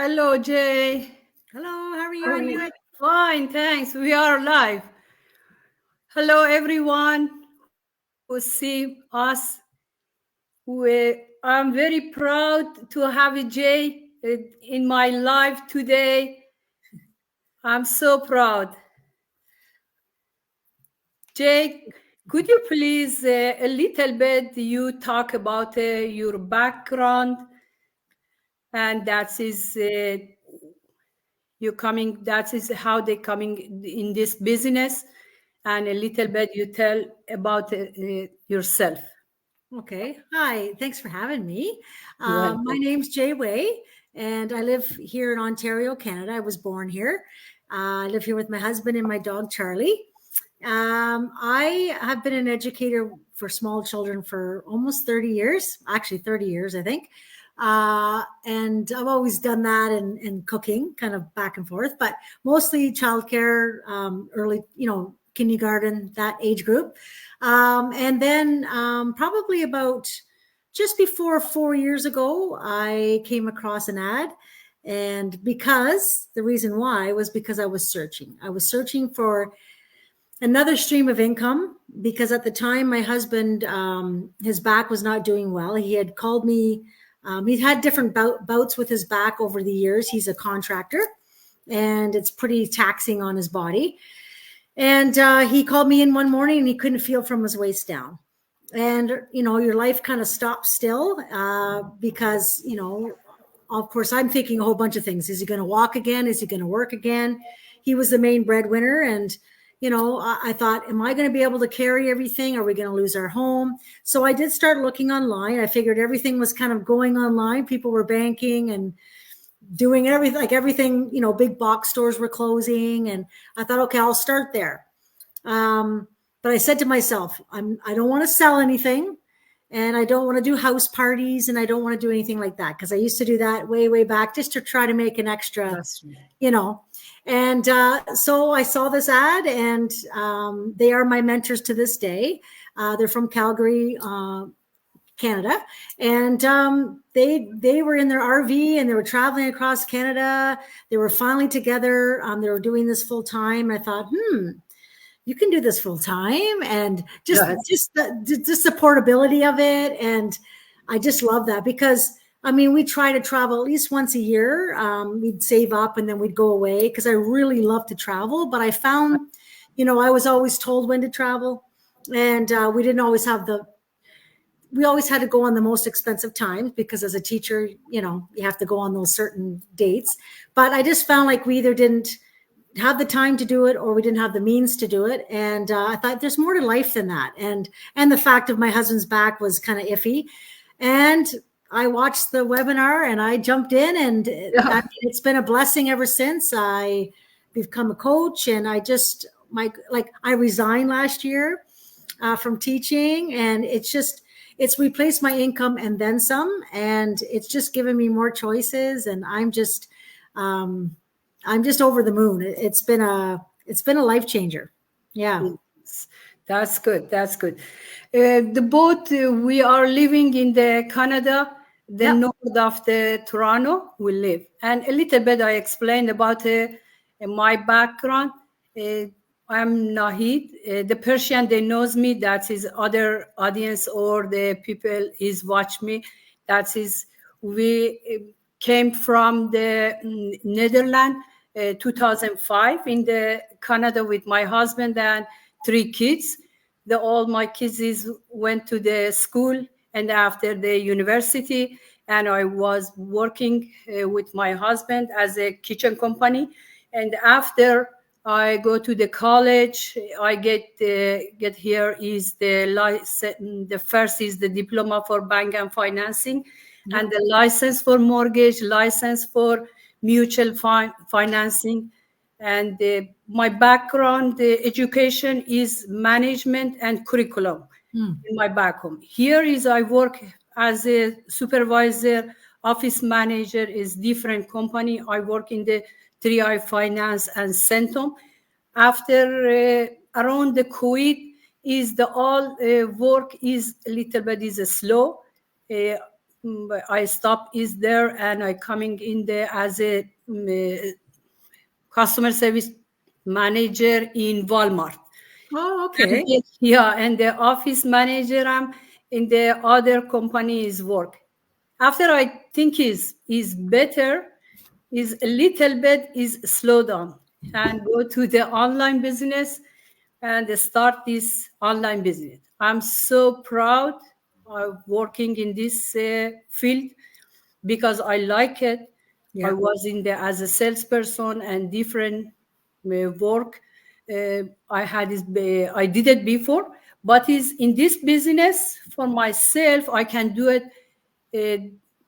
Hello, Jay. Hello, how are you? Fine, thanks. We are live. Hello, everyone who see us. I'm very proud to have Jay in my live today. I'm so proud. Jay, could you please a little bit you talk about your background, and that is that is how they coming in this business, and a little bit you tell about yourself. Okay. Hi, thanks for having me. Welcome. My name's Jay Way, and I live here in Ontario, Canada. I was born here. I live here with my husband and my dog, Charlie. I have been an educator for small children for almost 30 years, actually 30 years, I think. And I've always done that in cooking, kind of back and forth, but mostly childcare, early, kindergarten, that age group. And then probably about just before 4 years ago, I came across an ad. And because the reason why was because I was searching for another stream of income, because at the time my husband, his back was not doing well. He had called me. He'd had different bouts with his back over the years. He's a contractor, and it's pretty taxing on his body. And he called me in one morning, and he couldn't feel from his waist down. And, your life kind of stops still because, of course, I'm thinking a whole bunch of things. Is he going to walk again? Is he going to work again? He was the main breadwinner. And, I thought, am I going to be able to carry everything? Are we going to lose our home? So I did start looking online. I figured everything was kind of going online. People were banking and doing everything, big box stores were closing. And I thought, okay, I'll start there. But I said to myself, I don't want to sell anything, and I don't want to do house parties, and I don't want to do anything like that, because I used to do that way, way back just to try to make an extra, And so I saw this ad, and they are my mentors to this day. They're from Calgary, Canada, and they were in their RV and they were traveling across Canada. They were finally together. They were doing this full time. I thought, you can do this full time, and just the portability of it. And I just love that, because we try to travel at least once a year. We'd save up and then we'd go away, because I really love to travel. But I found, I was always told when to travel, and we didn't always have we always had to go on the most expensive times, because as a teacher, you have to go on those certain dates. But I just found like we either didn't have the time to do it, or we didn't have the means to do it. And I thought there's more to life than that. And the fact of my husband's back was kind of iffy. And I watched the webinar and I jumped in, and it's been a blessing ever since. I become a coach, and I resigned last year from teaching, and it's replaced my income and then some, and it's just given me more choices, and I'm just over the moon. It's been a life changer. Yeah. That's good. That's good. We are living in the Canada, the north of the Toronto we live. And a little bit I explained about my background. I'm Nahid. The Persian, they knows me. That is other audience or the people is watch me. That is, we came from the Netherlands, 2005 in the Canada with my husband and 3 kids. All my kids went to the school and after the university, and I was working with my husband as a kitchen company. And after I go to the college, I get here is the first is the diploma for bank and financing, and the license for mortgage, license for mutual financing. And my background, the education is management and curriculum in my back home. Here is I work as a supervisor, office manager is different company. I work in the 3i Finance and Centum. After around the COVID is the all work is a little bit is slow. I stop is there, and I coming in there as a customer service manager in Walmart. Oh, okay. And the office manager in the other company's work. After I think is better, is a little bit is slow down and go to the online business and start this online business. I'm so proud of working in this field because I like it. Yeah. I was in there as a salesperson and different work. I did it before, but is in this business for myself. I can do it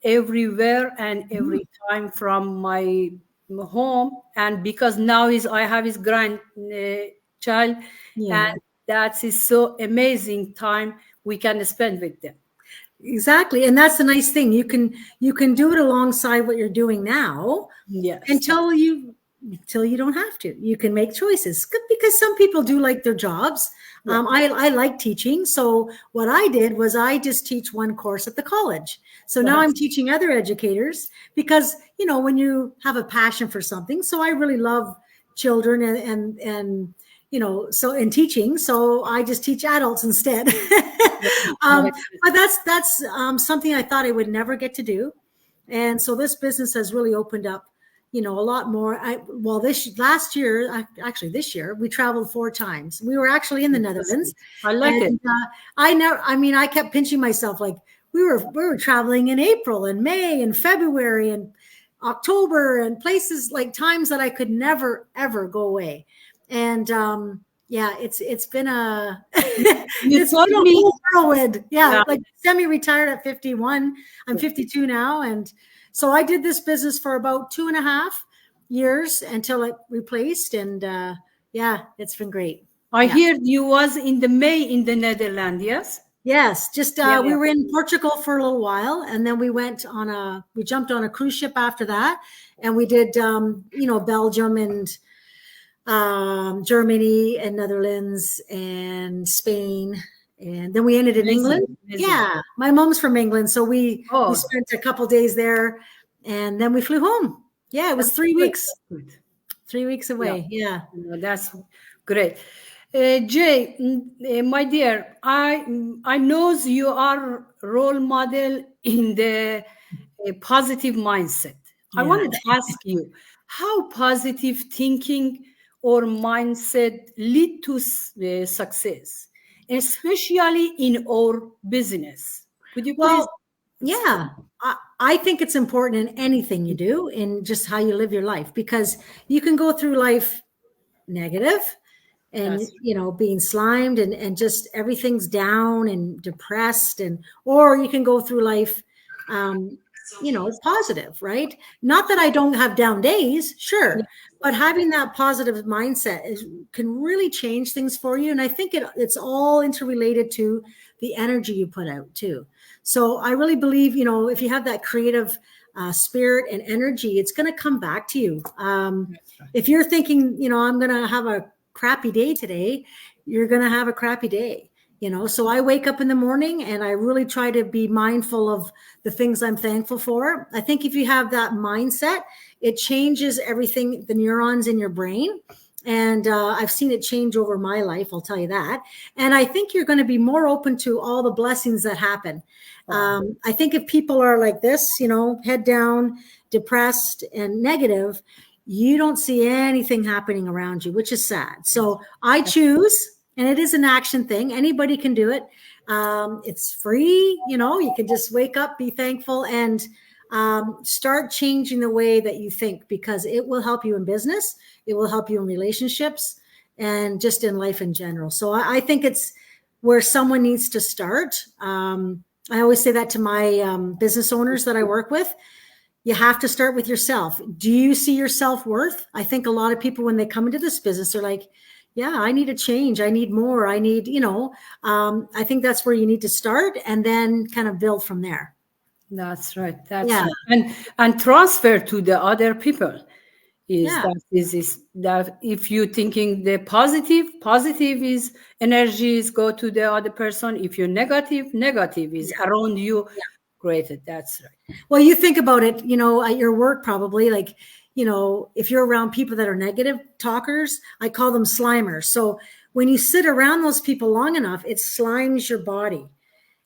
everywhere and every time from my home. And because now I have his grandchild, and that is so amazing time we can spend with them. Exactly. And that's the nice thing. You can do it alongside what you're doing now. Yes. Until you don't have to. You can make choices because some people do like their jobs. Yeah. I like teaching. So what I did was I just teach one course at the college. So now I'm teaching other educators because, when you have a passion for something. So I really love children and so in teaching, so I just teach adults instead. But that's something I thought I would never get to do. And so this business has really opened up, a lot more. This year we traveled 4 times. We were actually in the Netherlands. I like it. I kept pinching myself. Like we were traveling in April and May and February and October and places like times that I could never, ever go away. And it's been a whole whirlwind. Yeah, like semi-retired at 51. I'm 52 now, and so I did this business for about 2.5 years until it replaced, and it's been great. I hear you was in the May in the Netherlands, yes? Yes, just we were in Portugal for a little while, and then we jumped on a cruise ship after that, and we did Belgium and Germany and Netherlands and Spain, and then we ended in England. Yeah, my mom's from England, so we spent a couple days there, and then we flew home. Yeah, it was 3 weeks. 3 weeks away. Yeah, that's great. Jay, my dear, I know you are role model in the positive mindset. I wanted to ask you, how positive thinking or mindset lead to success, especially in our business? Could you please? Yeah, I think it's important in anything you do, in just how you live your life, because you can go through life negative and being slimed and just everything's down and depressed, or you can go through life positive, right? Not that I don't have down days, sure, but having that positive mindset can really change things for you. And I think it's all interrelated to the energy you put out too. So I really believe, if you have that creative spirit and energy, it's going to come back to you. If you're thinking, I'm going to have a crappy day today, you're going to have a crappy day. So I wake up in the morning and I really try to be mindful of the things I'm thankful for. I think if you have that mindset, it changes everything, the neurons in your brain. And I've seen it change over my life, I'll tell you that. And I think you're going to be more open to all the blessings that happen. I think if people are like this, head down, depressed and negative, you don't see anything happening around you, which is sad. So I choose. And it is an action thing. Anybody can do it. It's free. You can just wake up, be thankful, and start changing the way that you think, because it will help you in business. It will help you in relationships and just in life in general. So I think it's where someone needs to start. I always say that to my business owners that I work with. You have to start with yourself. Do you see your self-worth? I think a lot of people, when they come into this business, they're like, yeah, I need a change. I need more. I need, I think that's where you need to start and then kind of build from there. That's right. Right. And transfer to the other people. That if you're thinking the positive is energies go to the other person. If you're negative is around you created. That's right. Well, you think about it, you know, at your work, probably, like, you know, if you're around people that are negative talkers, I call them slimers. So when you sit around those people long enough, it slimes your body.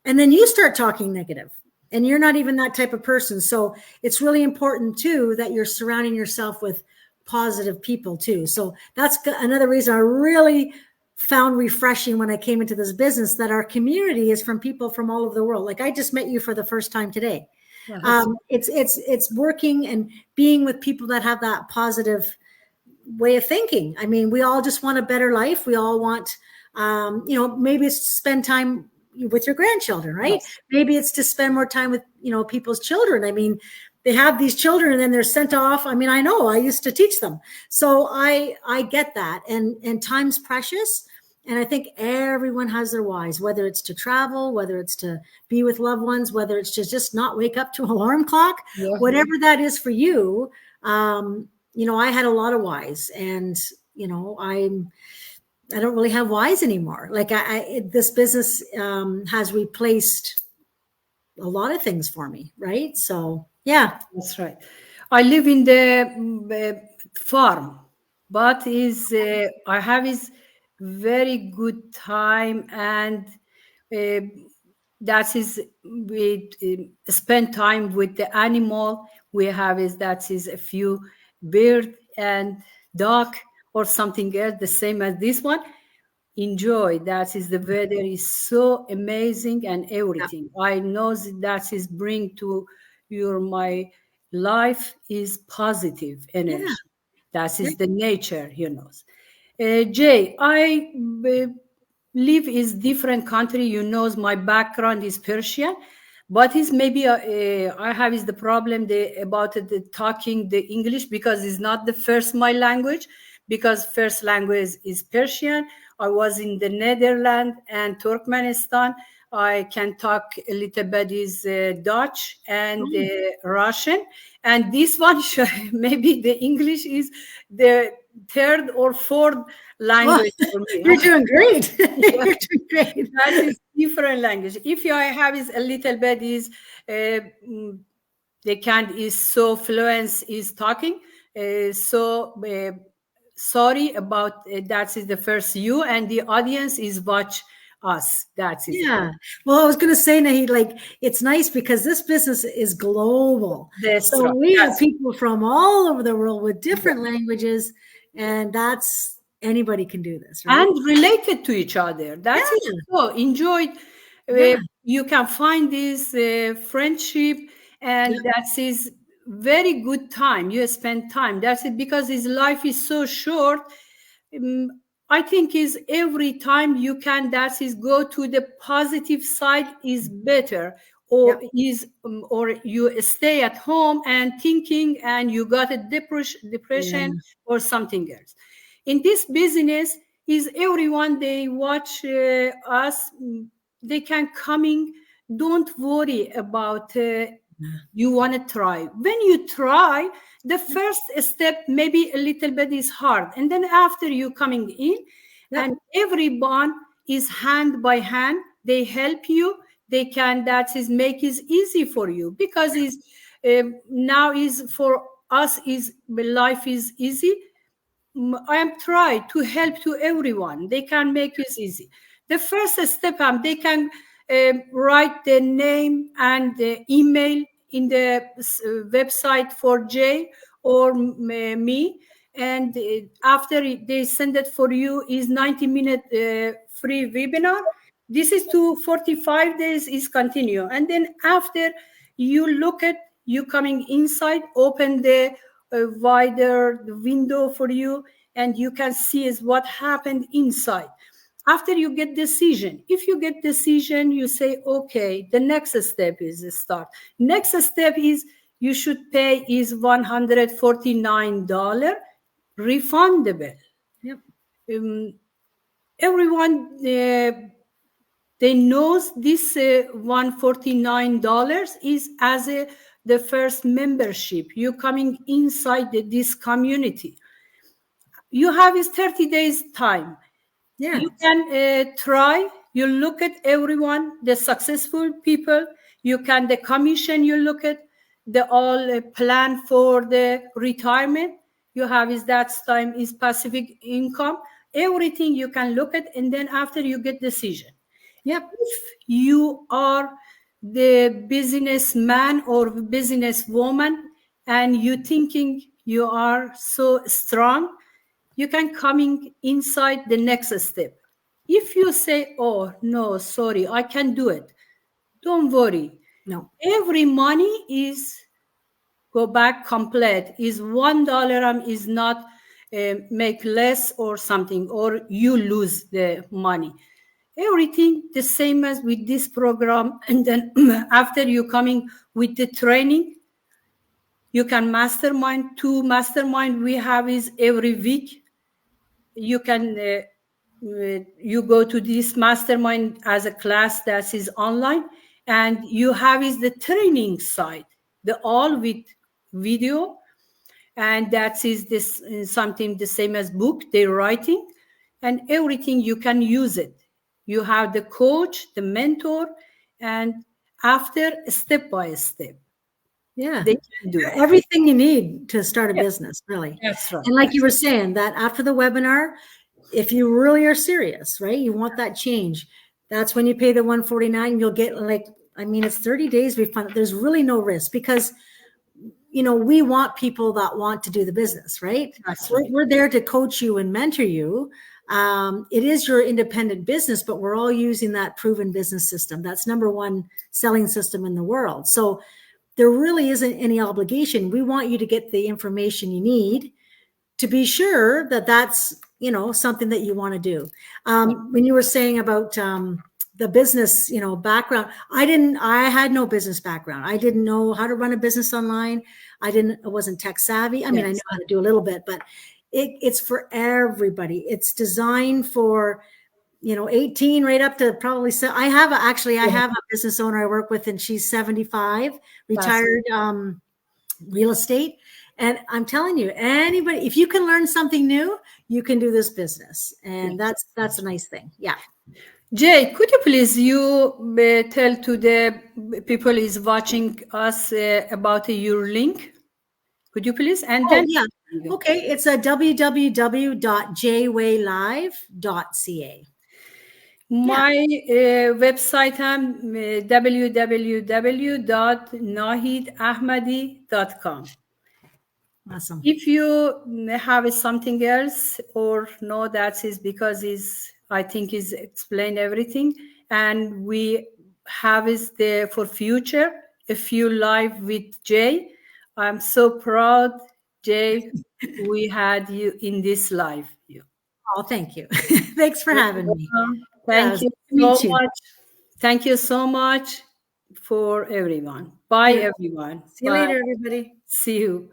And then you start talking negative, and you're not even that type of person. So it's really important too that you're surrounding yourself with positive people too. So that's another reason I really found refreshing when I came into this business, that our community is from people from all over the world. Like I just met you for the first time today. It's working and being with people that have that positive way of thinking. I mean, we all just want a better life. We all want, you know, maybe it's to spend time with your grandchildren, right? Yes. Maybe it's to spend more time with, you know, people's children. I mean, they have these children and then they're sent off. I mean, I know I used to teach them. So I get that. And time's precious. And I think everyone has their whys, whether it's to travel, whether it's to be with loved ones, whether it's to just not wake up to an alarm clock, whatever that is for you. You know, I had a lot of whys, and, you know, I don't really have whys anymore. Like this business has replaced a lot of things for me. Right. So, yeah. That's right. I live in the farm, but I have is very good time, and that is we spend time with the animal. We have that is a few bird and dog or something else, the same as this one. Enjoy. That is the weather is so amazing and everything. I know that is bring to my life is positive energy. That is the nature, you know. Jay, I live is different country. You knows my background is Persian, but is maybe I have is the problem about the talking the English, because it's not the first my language, because first language is Persian. I was in the Netherlands and Turkmenistan. I can talk a little bit is Dutch and Russian, and this one maybe the English is the third or fourth language for me. You're doing great. You're doing great. That is different language. If you have is a little bit is they can't is so fluent is talking. Sorry about that is the first you, and the audience is watch us. That's it. Yeah. Well, I was going to say, Nahid, like, it's nice because this business is global. So we have people from all over the world with different languages, and that's anybody can do this, right? And related to each other. That's it. So enjoyed. You can find this friendship, and that is very good time. You spend time. That's it, because his life is so short. I think is every time you can, that is go to the positive side is better, or or you stay at home and thinking and you got a depression or something else. In this business is everyone, they watch us, they can coming. Don't worry about you want to try. When you try, the first step maybe a little bit is hard, and then after you coming in, and everyone is hand by hand, they help you. They can, that is make it easy for you, because is now is for us is life is easy. I am trying to help to everyone. They can make it easy. The first step, they can write the name and the email in the website for Jay or me, and after they send it for you is 90-minute free webinar. This is to 45 days is continue, and then after you look at you coming inside, open the wider the window for you, and you can see is what happened inside. After you get decision, if you get decision, you say, okay, the next step is start. Next step is you should pay is $149 refundable. Yep. Everyone, they knows this $149 is as the first membership. You coming inside this community. You have is 30 days time. You can try. You look at everyone, the successful people. You can, the commission you look at, the all plan for the retirement you have is that time is passive income. Everything you can look at, and then after you get decision. Yep. If you are the businessman or businesswoman and you thinking you are so strong, you can coming inside the next step. If you say, oh no, sorry, I can't do it, don't worry. No. Every money is go back complete. Is $1 is not make less or something, or you lose the money. Everything the same as with this program. And then after you coming with the training, you can mastermind. 2 mastermind we have is every week. You can you go to this mastermind as a class that is online, and you have is the training side, the all with video, and that is this something the same as book they're writing, and everything you can use it. You have the coach, the mentor, and after step by step. Yeah, they can do it. Everything you need to start a business, really. That's right. And like you were saying, that after the webinar, if you really are serious, right, you want that change, that's when you pay the $149. You'll get it's 30 days. We find there's really no risk because, we want people that want to do the business, right? That's right. We're there to coach you and mentor you. It is your independent business, but we're all using that proven business system. That's #1 selling system in the world. So there really isn't any obligation. We want you to get the information you need to be sure that that's, something that you want to do. When you were saying about the business, background, I had no business background. I didn't know how to run a business online. I wasn't tech savvy. I mean, I know how to do a little bit, but it's for everybody. It's designed for, 18 right up to probably. I have a business owner I work with, and she's 75, retired real estate. And I'm telling you, anybody, if you can learn something new, you can do this business. And that's a nice thing. Yeah. Jay, could you please tell to the people is watching us about your link? Could you please? And then yeah. Okay. It's a www.jwaylive.ca. My website is www.nahidahmadi.com. Awesome. If you have something else or no, that is because I think is explained everything, and we have for future a few live with Jay. I'm so proud, Jay. We had you in this live. Oh, thank you. Thanks for having me. Thank you so much. Thank you so much for everyone. Bye, everyone. See you later, everybody. See you.